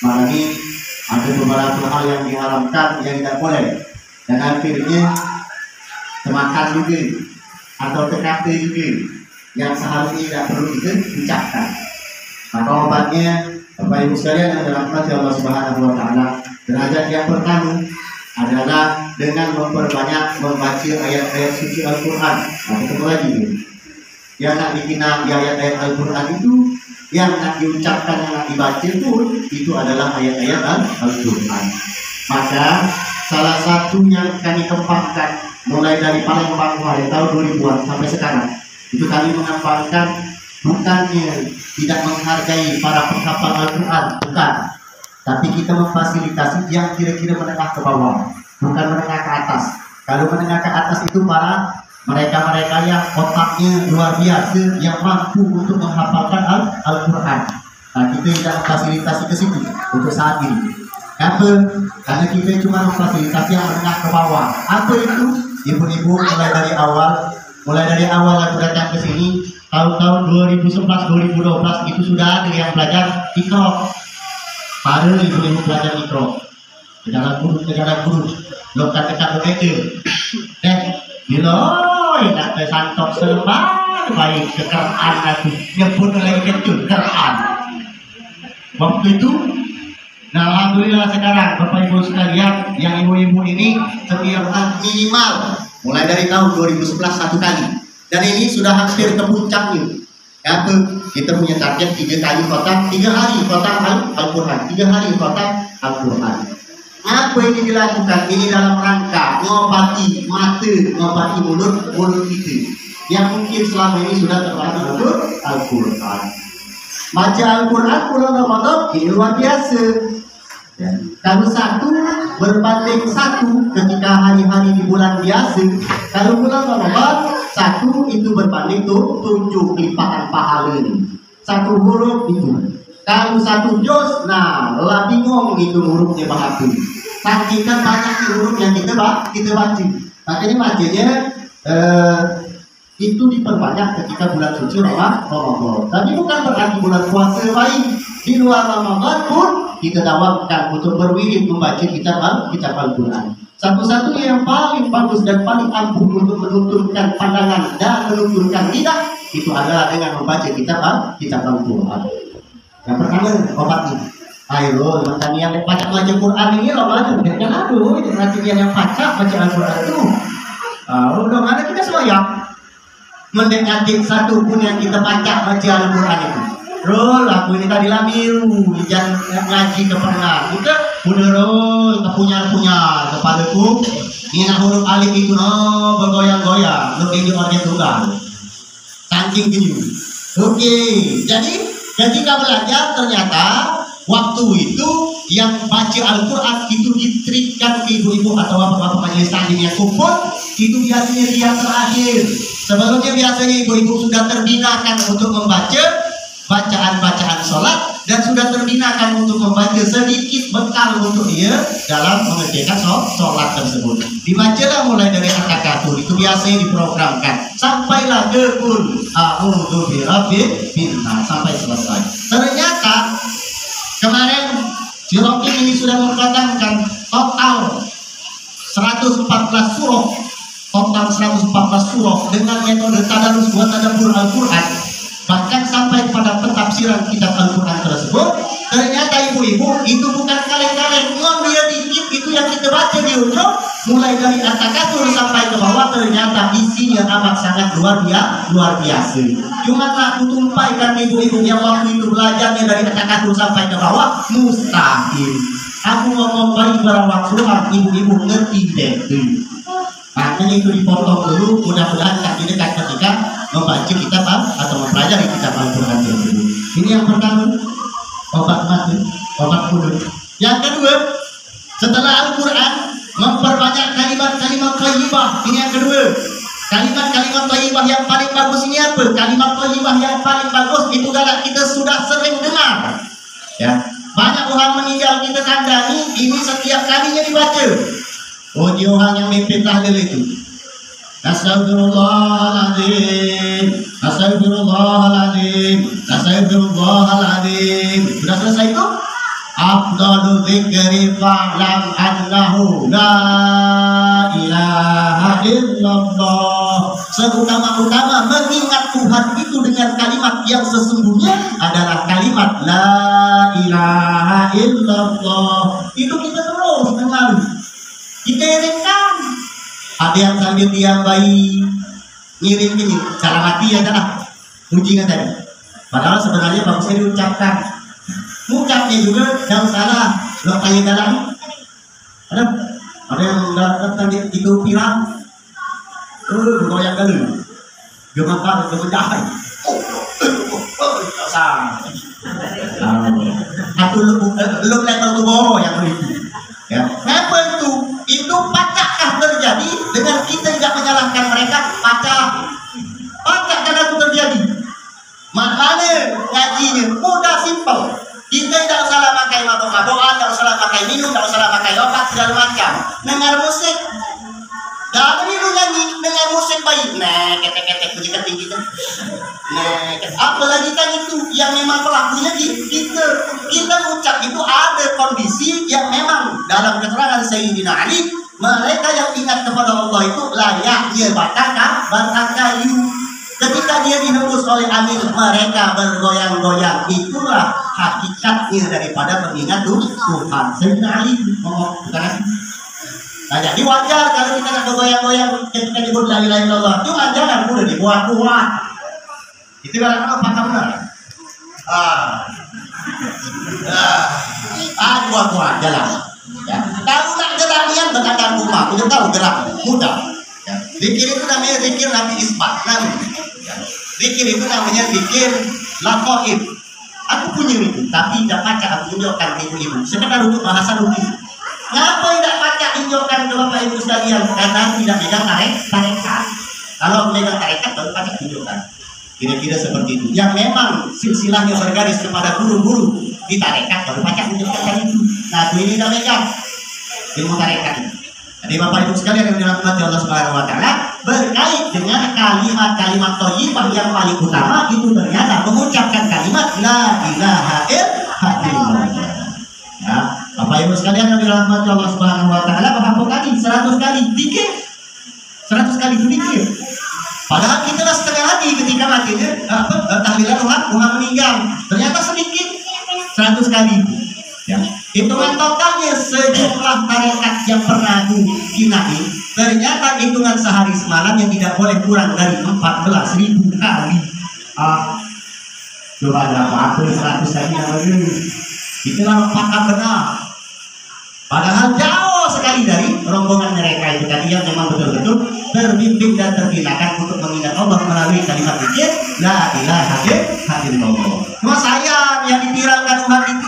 Makanya ada beberapa hal yang diharamkan yang tidak boleh, dan akhirnya semakan juga atau TKP juga yang seharusnya tidak perlu kita ucapkan. Maka obatnya, Bapak Ibu sekalian yang dirahmati Allah Subhanahu wa Ta'ala, derajat yang pertama adalah dengan memperbanyak membaca ayat-ayat suci Al-Quran. Nah, ketemu lagi nih. Yang nak dikina di ayat-ayat Al-Quran itu, yang nak diucapkan, yang nak dibaca pun itu adalah ayat-ayat Al-Quran. Maka salah satu yang kami kembangkan mulai dari Palembang mulai tahun 2000-an sampai sekarang, itu kami mengembangkan bukannya tidak menghargai para penghafal Al-Quran, bukan, tapi kita memfasilitasi yang kira-kira menengah ke bawah, bukan menengah ke atas. Kalau menengah ke atas itu para mereka-mereka yang otaknya luar biasa, yang mampu untuk menghafalkan Al-Quran. Nah, kita tidak memfasilitasi ke situ untuk saat ini. Kenapa? Karena kita cuma memfasilitasi yang menengah ke bawah. Apa itu? Ibu-ibu mulai dari awal aku datang ke sini tahun 2011-2012 itu sudah ada yang belajar Iqra. Para ibu-ibu belajar Iqra. Negara guru, lo kata-kata begitu. Dan biloi nak tersantok selebar baik ke Quran aku nyebut lagi kecil Quran. Waktu itu, nah alhamdulillah sekarang Bapak Ibu sekalian, yang ibu-ibu ini setiap minimal mulai dari tahun 2011 satu kali, dan ini sudah hampir ke puncaknya. Apa? Kita punya target 3 kali khotam, 3 hari khotam Al-Quran, 3 hari khotam Al-Quran. Apa ini dilakukan? Ini dalam rangka ngobati mata, ngobati mulut kita yang mungkin selama ini sudah terlatih untuk Al-Quran. Baca Al-Quran bulan Ramadan ini luar biasa. Ya. Kalau satu berbanding satu ketika hari-hari di bulan biasa, kalau bulan Ramadan satu itu berbanding 7 lipatan pahala ini. Satu huruf itu. Kalau satu juz, nah lah bingung itu hurufnya bahasa. Saking banyak huruf yang kita baca. Makanya bacanya itu diperbanyak ketika bulan suci Ramadan. Tapi bukan berarti bulan puasa lain. Di luar Ramadan pun kita dawamkan untuk berwirid membaca kitab Al-Quran. Satu-satunya yang paling bagus dan paling ampuh untuk menuntunkan pandangan dan menuntunkan lidah itu adalah dengan membaca kitab Al-Quran. Yang pertama obatnya. Ayo, mantan yang baca Quran ini loh aja. Jangan aduh, itu nanti dia yang baca Al-Quran itu. Udah mana kita semuanya mendekati satu pun yang kita baca Al-Quran itu. Rol, aku ini tadi lamiru, jangan ngaji ke pernah. Kita udah rol, kepunya kepadaku. Ini huruf alif itu bergoyang-goyang, lebih di organ tunggal. Saking gini. Oke, jadi ketika belajar ternyata waktu itu yang baca Al-Quran itu ditrikkan ke ibu-ibu atau bapak-bapak majelis taklim yang kumpul, itu biasanya dia terakhir. Sebelumnya biasanya ibu-ibu sudah terbinakan untuk membaca bacaan-bacaan sholat dan sudah terbinakan untuk membaca sedikit bekal untuk dia dalam mengerjakan sholat tersebut. Dibacalah mulai dari at-takatsur, itu biasanya diprogramkan sampailah ke qul a'udzu birabbil nas sampai selesai. Ternyata kemarin si Rocky ini sudah mengatakan total 114 surah dengan metode tadarus buat tadabbur Al-Quran. Bahkan sampai pada pentafsiran kitab Al-Quran tersebut, ternyata ibu-ibu itu bukan kaleng-kaleng, ngambil dikit itu yang kita baca di ujung, mulai dari at-takatsur sampai ke bawah, ternyata isinya amat sangat luar biasa. Cuma aku tumpaikan ibu-ibu yang waktu itu belajarnya dari at-takatsur sampai ke bawah, mustahil. Aku ngomong bagi para waksuhan, ibu-ibu ngerti deh. Makanya itu dipotong dulu, mudah-mudahan kaki dekat ketika membaca kitab atau mempelajari kitab Al-Quran tersebut. Ini yang pertama, obat mati, obat kudur. Yang kedua, setelah Al-Quran memperbanyak kalimat-kalimat thayyibah. Ini yang kedua. Kalimat-kalimat thayyibah yang paling bagus ini apa? Kalimat thayyibah yang paling bagus itu galak kita sudah sering dengar. Ya, banyak orang meninggal kita kandani, ini setiap kalinya dibaca. Oh, dia orang yang mimpin tahlil itu. Astagfirullahaladzim, astagfirullahaladzim, astagfirullahaladzim. Sudah selesai itu? Afdalu dzikri fa'lam annahu la ilaha illallah. Seutama-utama mengingat Tuhan itu dengan kalimat yang sesungguhnya adalah kalimat la ilaha illallah. Itu kita terus dengar, kita iringkan. Ada yang sambil diam bayi ngiring ini cara mati ya kan, ujian tadi. Padahal sebenarnya bagusnya diucapkan. Mengucapnya juga jangan salah. Lo tanya dalam ada yang datang itu pirang, bergoyang dulu, gemetar, gemetar. Atau lu level tubuh yang itu. Ya, apa itu? Itu pacakkah terjadi dengan kita tidak menyalahkan mereka? Pacak karena itu terjadi. Mana ngajinya? Mudah, simpel. Kita tidak salah pakai mabok-mabokan, tidak salah pakai minum, tidak salah pakai obat segala macam. Dengar musik, jangan itu nyanyi, dengar musik baik. Nah, ketek-ketek puji ketinggi kan. Nah, apalagi kan itu yang memang pelakunya kita ucap itu ada kondisi yang memang dalam keterangan Sayyidina Ali, mereka yang ingat kepada Allah itu layaknya batang kayu. Ketika dia dihembus oleh angin, mereka bergoyang-goyang. Itulah hakikatnya daripada mengingat Tuhan. Sayyidina Ali ngomong, bukan? Nah, jadi wajar kalau kita nak bergoyang-goyang ketika nyebut la ilaha illallah. Cuma jangan mudah dibuat-buat. Itu kalau fakta benar. Buat-buat jalan. Ya. Kalau nak geranian berkata rumah, udah tahu gerak mudah. Ya. Zikir itu namanya zikir Nabi Isbat. Zikir itu namanya zikir laqaib. Aku punya itu, tapi tidak baca, aku tunjukkan ke ibu-ibu. Sekedar untuk bahasa rugi. Ngapa tidak baca tunjukkan ke bapak ibu sekalian? Karena tidak megang tarekat. Kalau megang tarekat baru baca tunjukkan. Kira-kira seperti itu. Yang memang silsilahnya bergaris kepada guru-guru di tarekat baru baca tunjukkan itu. Nah, ini tidak megang ilmu tarekat ini. Jadi bapak ibu sekalian yang dirahmati Allah Subhanahu wa taala, berkait dengan kalimat-kalimat thayyibah yang paling utama itu ternyata mengucapkan kalimat la ilaha illallah. Ya, bapak ibu sekalian yang dirahmati Allah Subhanahu wa taala, berapa kali? 100 kali zikir. 100 kali zikir. Padahal kita lah setengah hati ketika matinya tahlilan Tuhan meninggal. Ternyata sedikit 100 kali. Ya. Hitungan totalnya sejumlah tarekat yang pernah dinaik, ternyata hitungan sehari semalam yang tidak boleh kurang dari 14.000 kali. Coba ada apa 100 kali yang baru. Itulah fakta benar. Padahal jauh sekali dari rombongan mereka itu tadi yang memang betul-betul terbimbing dan terbinakan untuk mengingat Allah melalui kalimat zikir la ilaha illallah. Cuma sayang yang dipiralkan umat itu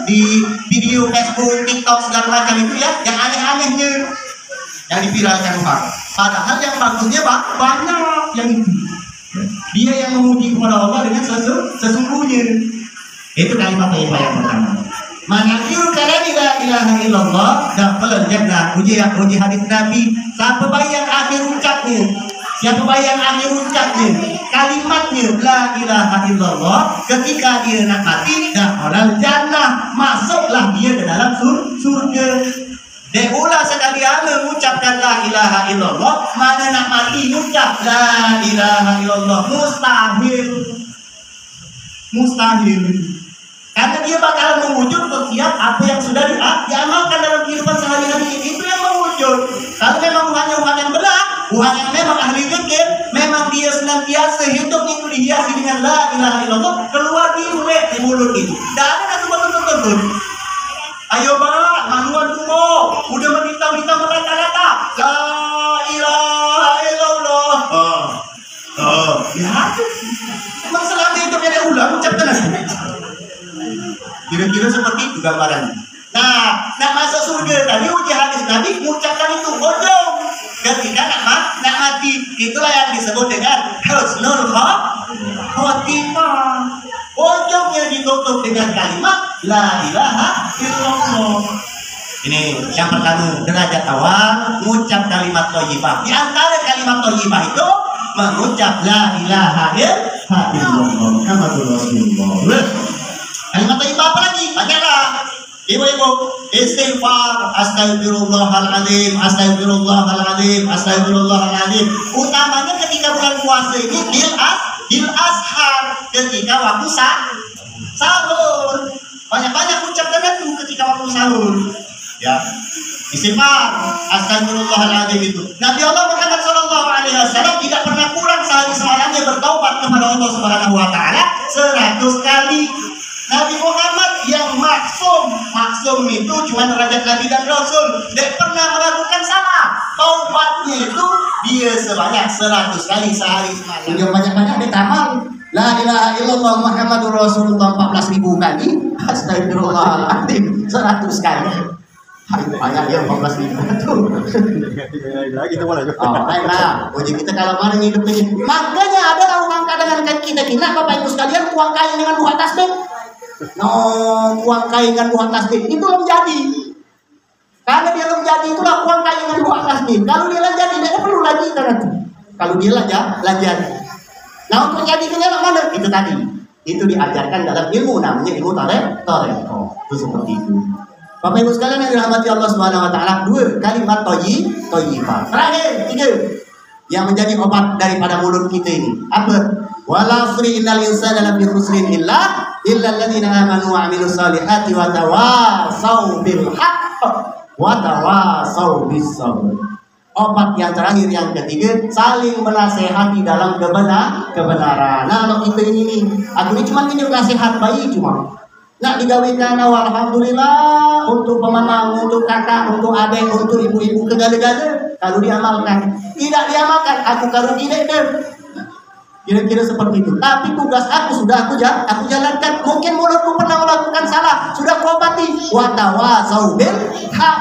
di video Facebook, TikTok segala macam itu ya, yang aneh-anehnya yang dipiralkan umat. Padahal yang bagusnya banyak yang itu. Dia yang memuji kepada Allah dengan sesungguhnya. Itu kalimat yang pertama. Manakiru kalami la ilaha illallah dakhalal jannah. Uji hadis Nabi. Siapa yang akhir ucapnya? Siapa yang akhir ucapnya? Kalimatnya la ilaha illallah, ketika dia nak mati dakhalal jannah, masuklah dia ke dalam surga. Deula sekali mengucapkan la ilaha illallah, mana nak mati ucap la ilaha illallah, mustahil. Karena dia bakal mewujud setiap apa yang sudah diamalkan dalam kehidupan sehari-hari. Itu yang mewujud. Kalau memang Tuhan yang benar, Tuhan yang memang ahli zikir, memang dia senantiasa hidup itu dihiasi dengan la ilaha illallah, keluar di mulut itu. Dan ada satu betul-betul. Ayo bang, manuan dulu. Udah bintang-bintang merata-rata. La ilaha illallah. Ya, memang selama itu ada ulang ucapkan lagi. Kira-kira seperti itu gambarannya. Nah, nak masuk surga tadi uji hadis Nabi mengucapkan itu bodong. Ketika nak mati, itulah yang disebut dengan husnul khotimah. Ujungnya ditutup dengan kalimat la ilaha illallah. Ini yang pertama, derajat awal mengucap kalimat thayyibah. Di antara kalimat thayyibah itu mengucap la ilaha illallah Muhammadur Rasulullah. Kalimat thayyibah apa lagi? Banyaklah. Ibu-ibu, istighfar, astagfirullahaladzim, astagfirullahaladzim, astagfirullahaladzim. Utamanya ketika bulan puasa ini bil ashar, ketika waktu sahur. Banyak-banyak ucapkan itu ketika waktu sahur. Ya, istighfar, astagfirullahaladzim itu. Nabi Allah Muhammad SAW tidak pernah kurang sehari semalamnya bertaubat kepada Allah Subhanahu Wa Taala 100 kali. Nabi Muhammad yang maksum itu cuma derajat Nabi dan Rasul, tidak pernah melakukan salah. Taubatnya itu dia sebanyak 100 kali sehari semalam. Yang banyak-banyak ditamal. La ilaha illallah Muhammadur Rasulullah 14.000 kali. Astagfirullahaladzim 100 kali. Banyak ya 14.000 itu. Lagi itu mana? Oh, baiklah. Uji kita kalau mana hidup ini. Makanya ada orang kadang kita Bapak Ibu sekalian uang kain dengan buah tasbih. Uang kain dengan buah tasbih itu belum jadi. Kalau dia belum jadi itulah uang kain dengan buah tasbih. Kalau dia lah jadi tidak perlu lagi nanti. Kalau dia lah jadi. Nah untuk jadi kenyang mana? Itu tadi. Itu diajarkan dalam ilmu namanya ilmu tarekoh. Itu seperti itu. Bapak Ibu sekalian yang dirahmati Allah Subhanahu Wa Taala, 2 kalimat thayyibah. Terakhir 3 yang menjadi obat daripada mulut kita ini. Apa? Wala asri innal insana lafi khusrin illa alladziina aamanu wa 'amilus salihati wa tawassaw bil haqq wa tawassaw bis sabr. Obat yang terakhir yang ketiga, saling menasehati dalam kebenaran. Nah, kalau kita ini aku ini cuma ini nasihat bayi cuma. Nak digawikan alhamdulillah untuk pemenang, untuk kakak, untuk adik, untuk ibu-ibu segala-gala. Kalau diamalkan, tidak diamalkan, aku kalau tidak deh. Kira-kira seperti itu. Tapi tugas aku sudah aku jalankan. Mungkin mulutku pernah melakukan salah, sudah aku obati. Wa tawasau bil haq.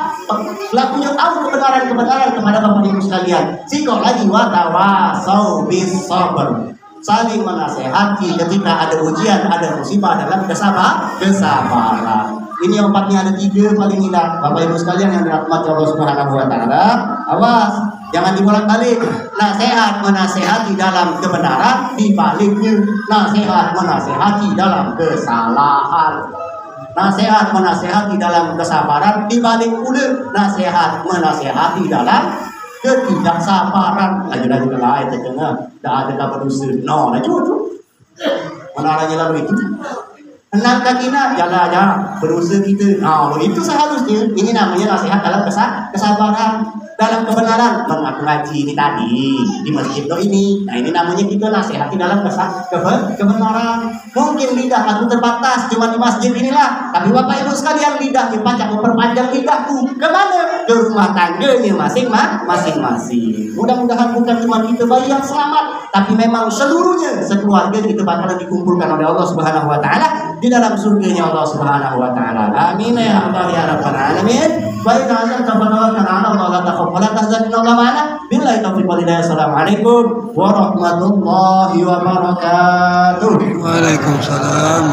Lakunya tahu kebenaran kepada Bapak Ibu sekalian. Sikok lagi wa tawasau bis sabr. Saling menasehati ketika ada ujian, ada musibah dalam kesabaran. Ini obatnya ada 3 paling indah. Bapak Ibu sekalian yang dirahmati Allah Subhanahu Wa Taala, awas jangan dibolak-balik. Nasihat menasehati dalam kebenaran, dibaliknya nasihat menasehati dalam kesalahan. Nasihat menasehati dalam kesabaran, dibalik pula nasihat menasehati dalam ketidaksabaran. Lagi-lagi kalau ayat terdengar tak ada kabar dosa. No, lah cukup. Mana arahnya lalu itu? Hendak kakina jalan aja berusaha kita. Nah, itu seharusnya. Ini namanya nasihat dalam kesabaran, dalam kebenaran. Mengaku ngaji ini tadi di masjid ini. Nah, ini namanya kita nasihati dalam kebenaran. Mungkin lidah aku terbatas cuma di masjid inilah. Tapi Bapak Ibu sekalian, lidah dipacak memperpanjang lidahku kemana? Ke rumah tangganya masing-masing. Mudah-mudahan bukan cuma kita bayi yang selamat, tapi memang seluruhnya sekeluarga kita bakalan dikumpulkan oleh Allah Subhanahu Wa Taala di dalam surganya Allah Subhanahu Wa Taala. Amin ya Allah ya rabbal alamin. Baik, azan kepada Allah la takhaf wa la tahzan innallaha ma'ana. Billahi taufiq wal hidayah. Assalamualaikum warahmatullahi wabarakatuh. Waalaikumsalam.